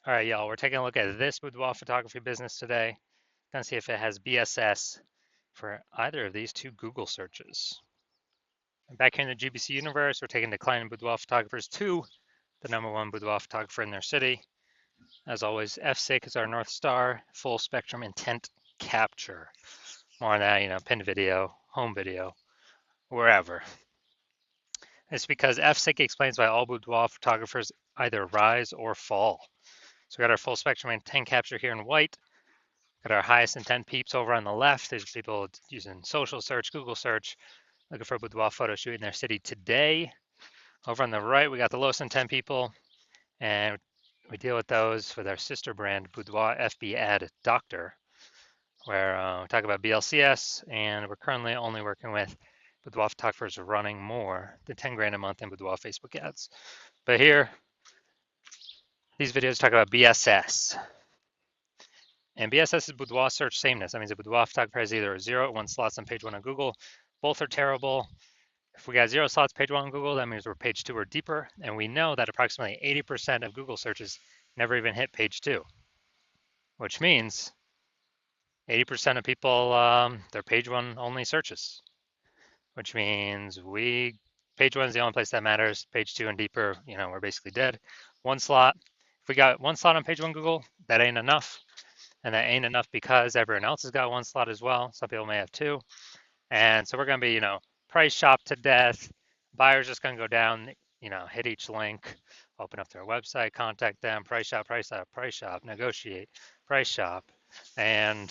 All right, y'all, we're taking a look at this boudoir photography business today. Gonna see if it has BSS for either of these two Google searches. And back here in the GBC universe, we're taking declining boudoir photographers to the #1 boudoir photographer in their city. As always, FSIC is our North Star, full spectrum intent capture. More on that, pinned video, home video, wherever. It's because FSIC explains why all boudoir photographers either rise or fall. So we got our full spectrum intent capture here in white. Got our highest intent peeps over on the left. There's people using social search, Google search, looking for a boudoir photo shoot in their city today. Over on the right, we got the lowest intent people, and we deal with those with our sister brand, Boudoir FB Ad Doctor, where we talk about BLCS, and we're currently only working with boudoir photographers running more than 10 grand a month in boudoir Facebook ads. But here, these videos talk about BSS. And BSS is boudoir search sameness. That means a boudoir photographer has either a 0 or 1 slots on page 1 on Google. Both are terrible. If we got 0 slots page 1 on Google, that means we're page 2 or deeper. And we know that approximately 80% of Google searches never even hit page 2, which means 80% of people, they're page 1 only searches, which means page 1 is the only place that matters. Page 2 and deeper, we're basically dead. 1 slot. If we got 1 slot on page 1 Google, that ain't enough. And that ain't enough because everyone else has got 1 slot as well. Some people may have 2. And so we're going to be, price shop to death. Buyers just going to go down, hit each link, open up their website, contact them, price shop, negotiate, price shop. And,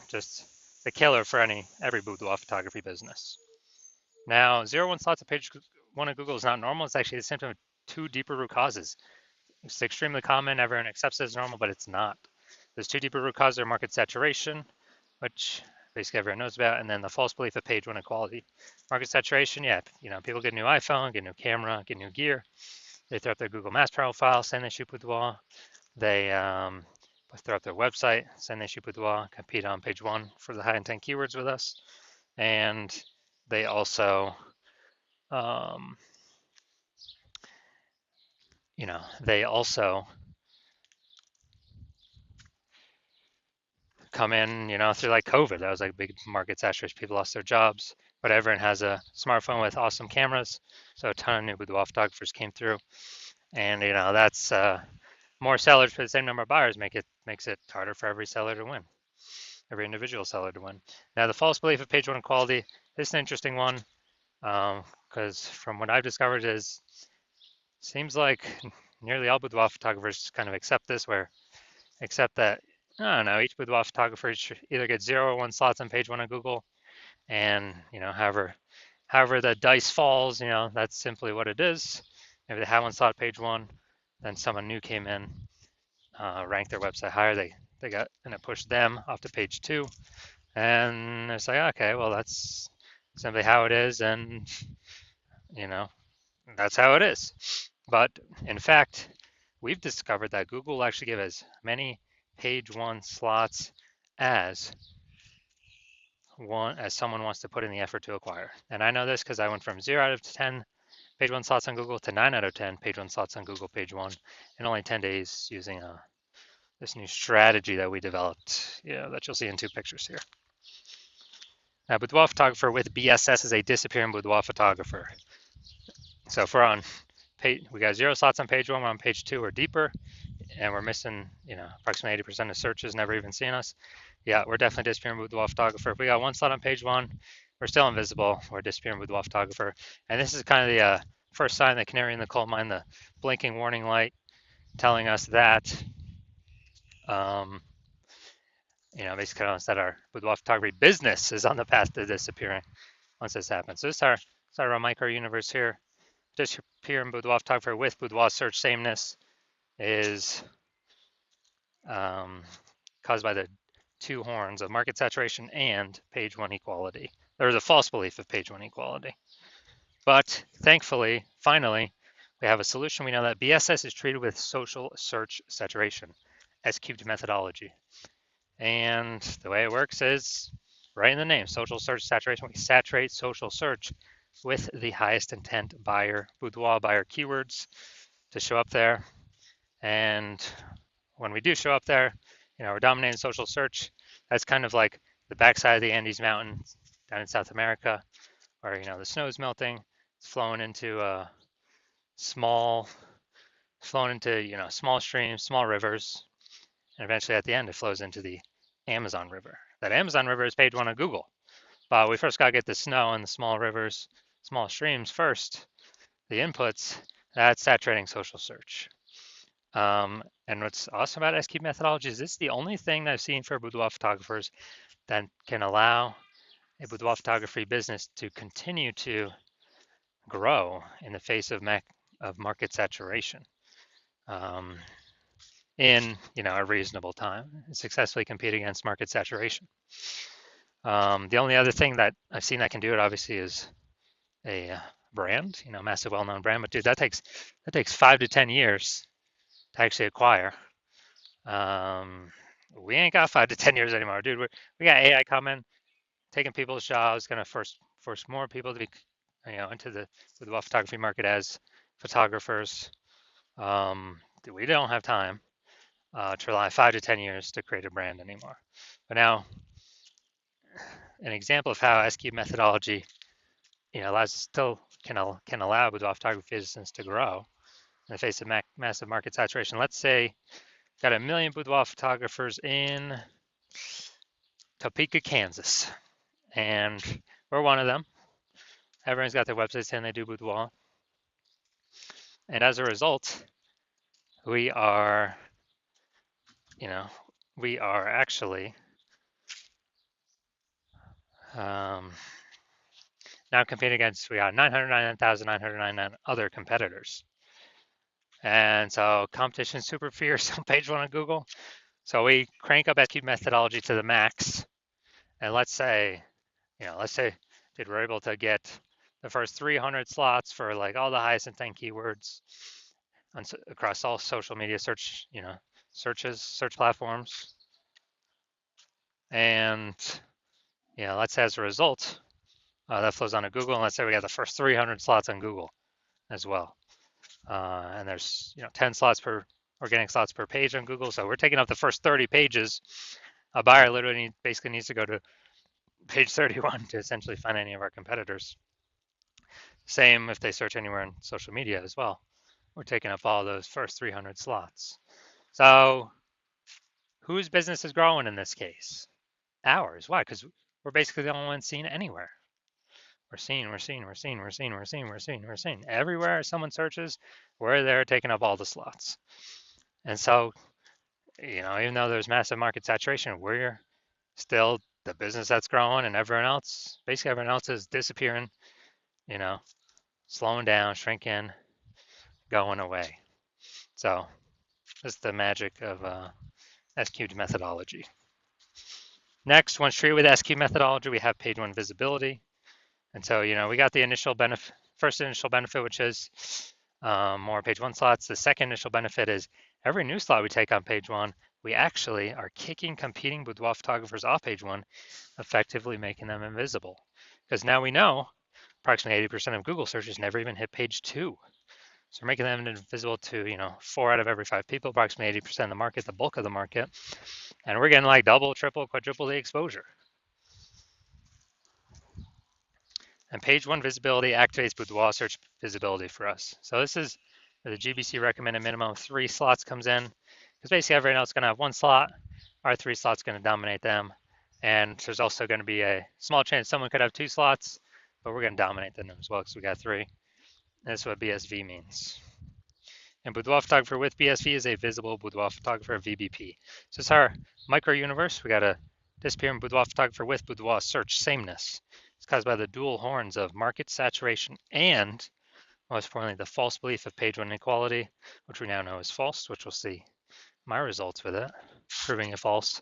just the killer for every boudoir photography business. Now, 0-1 slots on page 1 of Google is not normal. It's actually a symptom of 2 deeper root causes. It's extremely common. Everyone accepts it as normal, but it's not. There's 2 deeper root causes: market saturation, which basically everyone knows about, and then the false belief of page 1 equality. Market saturation, people get a new iPhone, get a new camera, get new gear. They throw up their Google Maps profile, saying they shoot boudoir. They throw up their website, saying they shoot boudoir, compete on page 1 for the high intent keywords with us, and they also come in, through like COVID. That was like a big market saturation. People lost their jobs, but everyone has a smartphone with awesome cameras. So a ton of new boudoir photographers came through. And, that's more sellers for the same number of buyers makes it harder for every seller to win, every individual seller to win. Now, the false belief of page 1 equality, this is an interesting one because from what I've discovered seems like nearly all boudoir photographers kind of accept that I don't know, each boudoir photographer should either get 0 or 1 slots on page 1 of Google, and however the dice falls, that's simply what it is. If they have 1 slot page 1, then someone new came in, ranked their website higher, they got, and it pushed them off to page 2, and it's like, okay, well, that's simply how it is, and that's how it is. But in fact, we've discovered that Google will actually give as many page 1 slots as someone wants to put in the effort to acquire. And I know this because I went from 0 out of 10 page 1 slots on Google to 9 out of 10 page 1 slots on Google page 1 in only 10 days using this new strategy that we developed, that you'll see in 2 pictures here. Now, boudoir photographer with BSS is a disappearing boudoir photographer. So if we're on we got 0 slots on page 1, we're on page 2 or deeper, and we're missing, approximately 80% of searches never even seen us. Yeah, we're definitely disappearing boudoir photographer. If we got 1 slot on page 1, we're still invisible. We're disappearing boudoir photographer. And this is kind of the first sign, the canary in the coal mine, the blinking warning light telling us that, basically telling us that our boudoir photography business is on the path to disappearing once this happens. So this is our micro universe here. Disappearing boudoir photographer with boudoir search sameness is caused by the 2 horns of market saturation and page 1 equality. There is a false belief of page 1 equality. But thankfully, finally, we have a solution. We know that BSS is treated with social search saturation, S-cubed methodology. And the way it works is right in the name, social search saturation. We saturate social search with the highest intent boudoir buyer keywords to show up there. And when we do show up there, we're dominating social search. That's kind of like the backside of the Andes Mountains down in South America, where the snow's melting, it's flowing into small, small streams, small rivers, and eventually at the end it flows into the Amazon River. That Amazon River is page one on Google, but we first got to get the snow and the small rivers, small streams first. The inputs, that's saturating social search. And what's awesome about SQ methodology is it's the only thing that I've seen for boudoir photographers that can allow a boudoir photography business to continue to grow in the face of market saturation in a reasonable time and successfully compete against market saturation. The only other thing that I've seen that can do it obviously is a brand, massive well-known brand, but dude, that takes 5 to 10 years to actually acquire. We ain't got 5 to 10 years anymore, dude. We got AI coming, taking people's jobs, gonna force more people to be, into the photography market as photographers. We don't have time to rely 5 to 10 years to create a brand anymore. But now, an example of how SQ methodology, still can allow boudoir photography business to grow in the face of massive market saturation. Let's say got 1 million boudoir photographers in Topeka, Kansas, and we're one of them. Everyone's got their website saying they do boudoir, and as a result, we are actually now competing against, we got 999,999 other competitors. And so competition is super fierce on page one of Google. So we crank up SQ methodology to the max. And let's say dude, we're able to get the first 300 slots for like all the highest intent keywords across all social media search platforms. And let's say as a result, that flows onto Google, and let's say we got the first 300 slots on Google as well. And there's 10 slots per organic slots per page on Google, so we're taking up the first 30 pages. A buyer literally basically needs to go to page 31 to essentially find any of our competitors. Same if they search anywhere in social media as well. We're taking up all those first 300 slots. So whose business is growing in this case? Ours. Why? Because we're basically the only ones seen anywhere. We're seen. Everywhere someone searches, we're there taking up all the slots. And so, even though there's massive market saturation, we're still the business that's growing, and everyone else is disappearing, slowing down, shrinking, going away. So that's the magic of SQ methodology. Next, once treated with SQ methodology, we have page one visibility. And so, we got the first initial benefit, which is more page one slots. The second initial benefit is every new slot we take on page one, we actually are kicking competing boudoir photographers off page one, effectively making them invisible. Because now we know approximately 80% of Google searches never even hit page two. So we're making them invisible to, 4 out of every 5 people, approximately 80% of the market, the bulk of the market. And we're getting like double, triple, quadruple the exposure. And page one visibility activates boudoir search visibility for us. So this is where the GBC recommended minimum of 3 slots comes in, because basically everyone else is going to have 1 slot. Our 3 slots going to dominate them. And there's also going to be a small chance someone could have 2 slots, but we're going to dominate them as well because we got 3. And that's what BSV means. And boudoir photographer with BSV is a visible boudoir photographer, VBP. So it's our micro universe. We got a disappearing boudoir photographer with boudoir search sameness. It's caused by the dual horns of market saturation and, most importantly, the false belief of page one inequality, which we now know is false, which we'll see my results with it, proving it false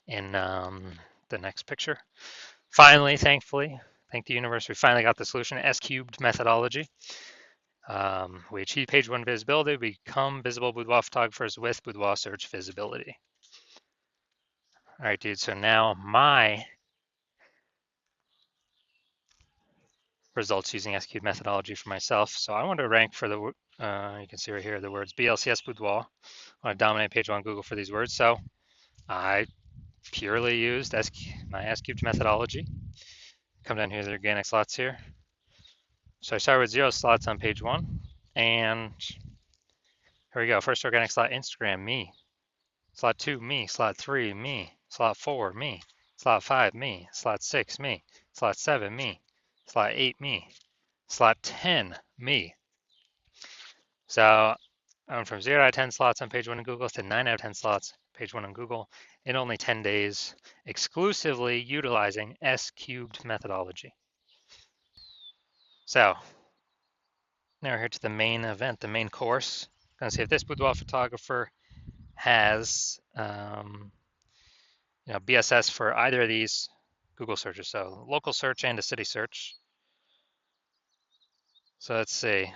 in the next picture. Finally, thankfully, thank the universe, we finally got the solution, S-cubed methodology. We achieve page one visibility, we become visible boudoir photographers with boudoir search visibility. All right, dude, so now my results using S-cubed methodology for myself. So I want to rank for the, you can see right here, the words BLCS boudoir want to dominate page one on Google for these words. So I purely used my S-cubed methodology. Come down here to the organic slots here. So I started with 0 slots on page one, and here we go. First organic slot, Instagram, me. Slot 2, me. Slot 3, me. Slot 4, me. Slot 5, me. Slot 6, me. Slot 7, me. Slot 8, me. Slot 10, me. So I went from 0 out of 10 slots on page one in Google to 9 out of 10 slots page one on Google in only 10 days, exclusively utilizing S-cubed methodology. So now we're here to the main event, the main course. Going to see if this boudoir photographer has BSS for either of these Google searches, so local search and a city search. So let's see.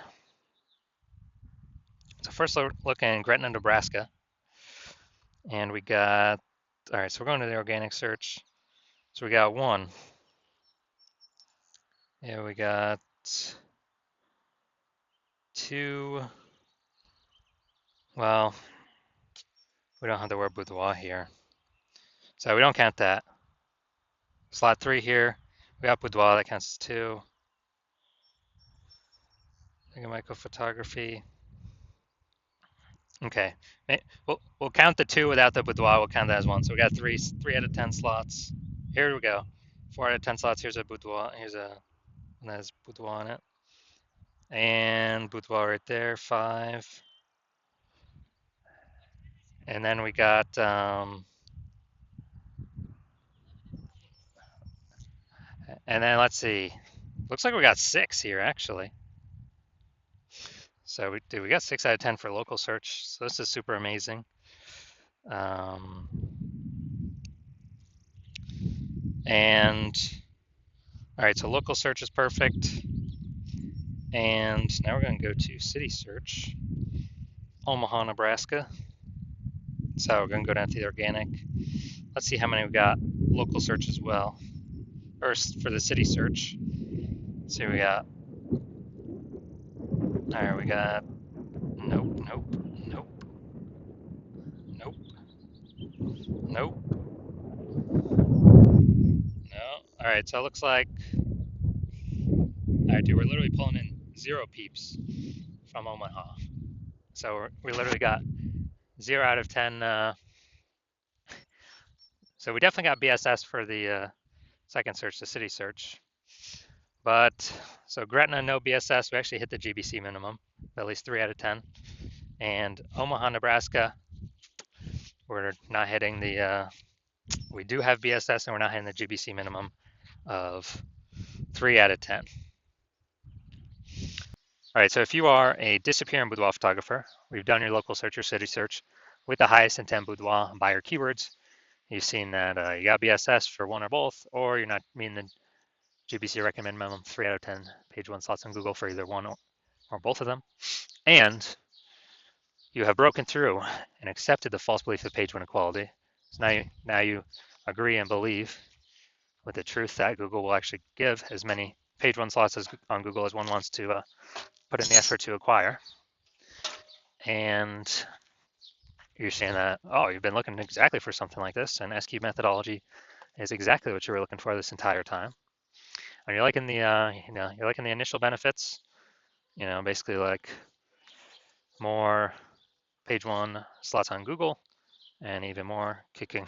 So first look in Gretna, Nebraska. And we got, all right, so we're going to the organic search. So we got 1. Yeah, we got 2. Well, we don't have the word boudoir here, so we don't count that. Slot 3 here, we got boudoir, that counts as 2. I got micro photography. Okay, we'll count the 2 without the boudoir. We'll count that as 1. So we got 3 out of 10 slots. Here we go. 4 out of 10 slots. Here's a boudoir. Here's a one that has boudoir on it, and boudoir right there. 5. And then we got and then let's see. Looks like we got 6 here actually. So we got 6 out of 10 for local search. So this is super amazing. And all right, so local search is perfect. And now we're going to go to city search, Omaha, Nebraska. So we're going to go down to the organic. Let's see how many we got local search as well. First for the city search. See what we got. All right, we got nope. No. All right, so it looks like, all right, dude, we're literally pulling in 0 peeps from Omaha. So we literally got 0 out of 10. So we definitely got BSS for the second search, the city search. But so Gretna, no BSS. We actually hit the GBC minimum, at least 3 out of 10. And Omaha, Nebraska, we're not hitting the, we do have BSS and we're not hitting the GBC minimum of 3 out of 10. All right, so if you are a disappearing boudoir photographer, we've done your local search or city search with the highest intent boudoir by your keywords. You've seen that you got BSS for one or both, or you're not meeting the GBC recommend minimum 3 out of 10 page one slots on Google for either one or both of them. And you have broken through and accepted the false belief of page one equality. So now you agree and believe with the truth that Google will actually give as many page one slots on Google as one wants to put in the effort to acquire. And you're saying that, oh, you've been looking exactly for something like this, and S-cubed methodology is exactly what you were looking for this entire time. And you're liking the, you're liking the initial benefits, basically like more page one slots on Google, and even more kicking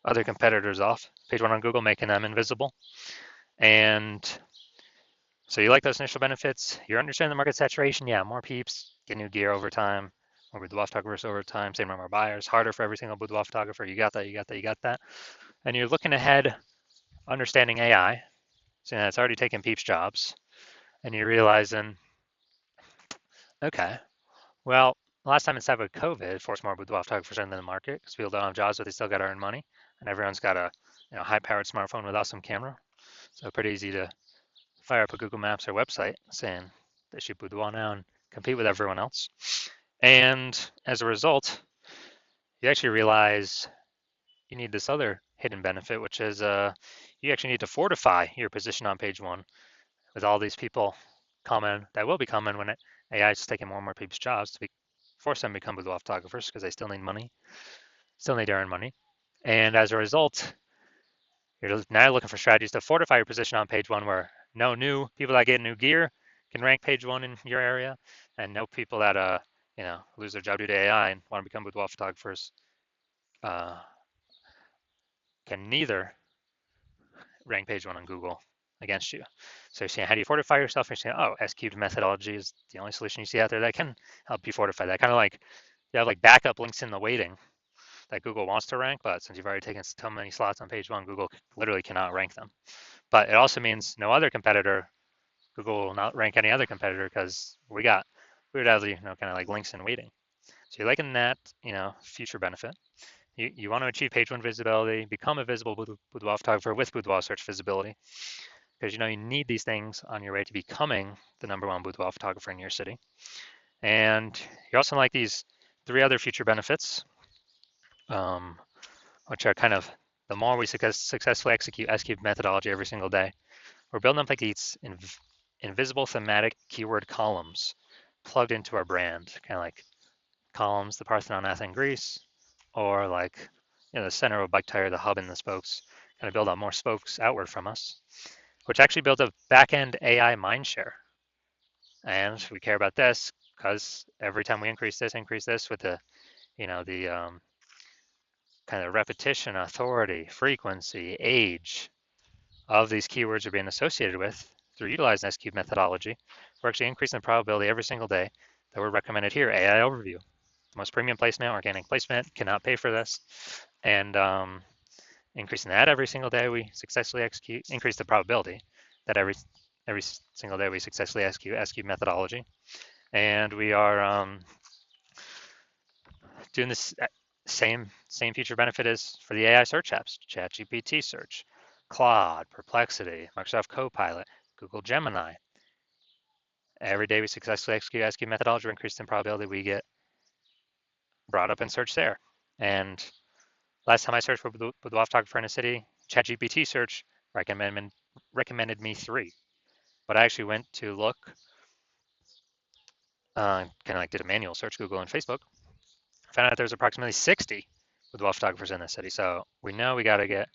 other competitors off page one on Google, making them invisible. And so you like those initial benefits. You're understanding the market saturation. Yeah, more peeps, get new gear over time, more boudoir photographers over time, same number of buyers, harder for every single boudoir photographer. You got that. And you're looking ahead, understanding AI, seeing that it's already taken peeps' jobs, and you're realizing, okay, well, last time inside with COVID, forced more boudoir photographers into the market because people don't have jobs, but they still got to earn money, and everyone's got a high-powered smartphone with awesome camera, so pretty easy to fire up a Google Maps or website saying they shoot boudoir now and compete with everyone else. And as a result, you actually realize you need this other hidden benefit, which is you actually need to fortify your position on page one with all these people coming that will be coming when AI is taking more and more people's jobs force them to become boudoir photographers because they still need money, still need to earn money. And as a result, you're now looking for strategies to fortify your position on page one where no new people that get new gear can rank page one in your area, and no people that lose their job due to AI and want to become boudoir photographers uh, can neither rank page one on Google against you. So you're saying, how do you fortify yourself? You're saying, oh, S-cubed methodology is the only solution you see out there that can help you fortify that. Kind of like you have like backup links in the waiting that Google wants to rank, but since you've already taken so many slots on page one, Google literally cannot rank them. But it also means no other competitor, Google will not rank any other competitor because we would have kind of like links in waiting. So you're liking that, future benefit. You want to achieve page one visibility, become a visible boudoir photographer with boudoir search visibility, because you need these things on your way to becoming the #1 boudoir photographer in your city. And you also like these 3 other future benefits, which are kind of the more we successfully execute S-cubed methodology every single day, we're building up like these invisible thematic keyword columns plugged into our brand, kind of like columns, the Parthenon, Athens, Greece, or like the center of a bike tire, the hub and the spokes, kind of build out more spokes outward from us, which actually builds a back-end AI mindshare. And we care about this because every time we increase this with the kind of repetition, authority, frequency, age of these keywords are being associated with through utilizing S-cubed methodology, we're actually increasing the probability every single day that we're recommended here. AI overview, the most premium placement, organic placement, cannot pay for this. And increasing that every single day we successfully increase the probability that every single day we successfully execute S-cubed methodology. And we are doing this same feature benefit as for the AI search apps, ChatGPT search, Claude, Perplexity, Microsoft Copilot, Google Gemini. Every day we successfully execute S-cubed methodology, we're increasing the probability we get brought up in search there. And last time I searched for boudoir photographer in a city, ChatGPT search recommended me 3. But I actually went to look, kind of like did a manual search, Google and Facebook, found out there's approximately 60 boudoir photographers in the city. So we know we got to get,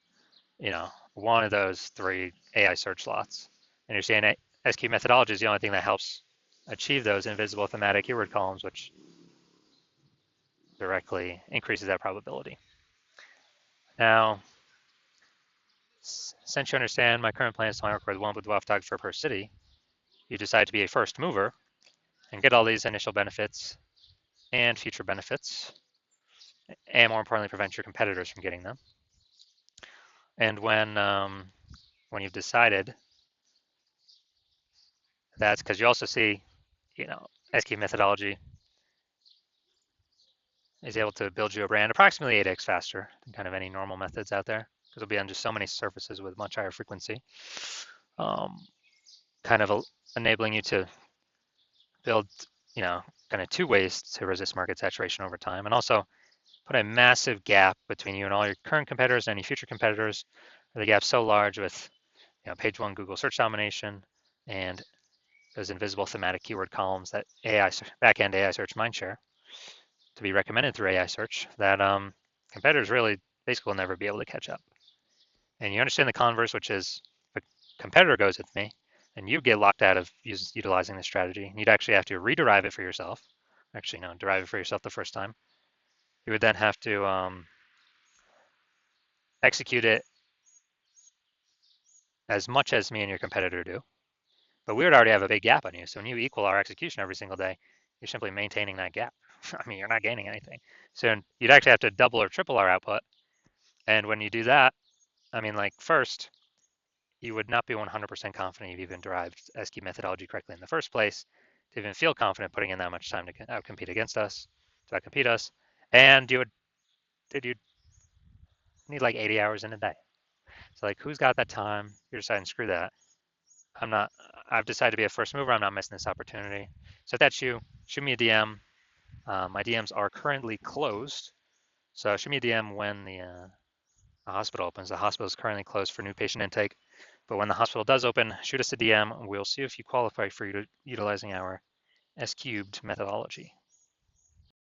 one of those 3 AI search slots. And you're saying S-cubed methodology is the only thing that helps achieve those invisible thematic keyword columns, which directly increases that probability. Now, since you understand my current plan is to work with 1 boudoir photographer per city, you decide to be a first mover and get all these initial benefits and future benefits, and more importantly, prevent your competitors from getting them. And when you've decided, that's because you also see, S-cubed methodology is able to build you a brand approximately 8x faster than kind of any normal methods out there, because it'll be on just so many surfaces with much higher frequency, kind of enabling you to build, kind of 2 ways to resist market saturation over time, and also put a massive gap between you and all your current competitors and any future competitors. The gap's so large with page 1 Google search domination and those invisible thematic keyword columns that back-end AI search mindshare to be recommended through AI search that competitors really basically will never be able to catch up. And you understand the converse, which is if a competitor goes with me and you get locked out of utilizing this strategy, you'd actually have to rederive it for yourself. Actually, no, derive it for yourself the first time. You would then have to execute it as much as me and your competitor do. But we would already have a big gap on you. So when you equal our execution every single day, you're simply maintaining that gap. I mean, you're not gaining anything. So you'd actually have to double or triple our output. And when you do that, I mean, like first, you would not be 100% confident you've even derived S-cubed methodology correctly in the first place to even feel confident putting in that much time to outcompete against us, to outcompete us. And you'd need like 80 hours in a day. So like, who's got that time? You're deciding, screw that. I've decided to be a first mover. I'm not missing this opportunity. So if that's you, shoot me a DM. My DMs are currently closed. So shoot me a DM when the hospital opens. The hospital is currently closed for new patient intake. But when the hospital does open, shoot us a DM. We'll see if you qualify for utilizing our S-cubed methodology.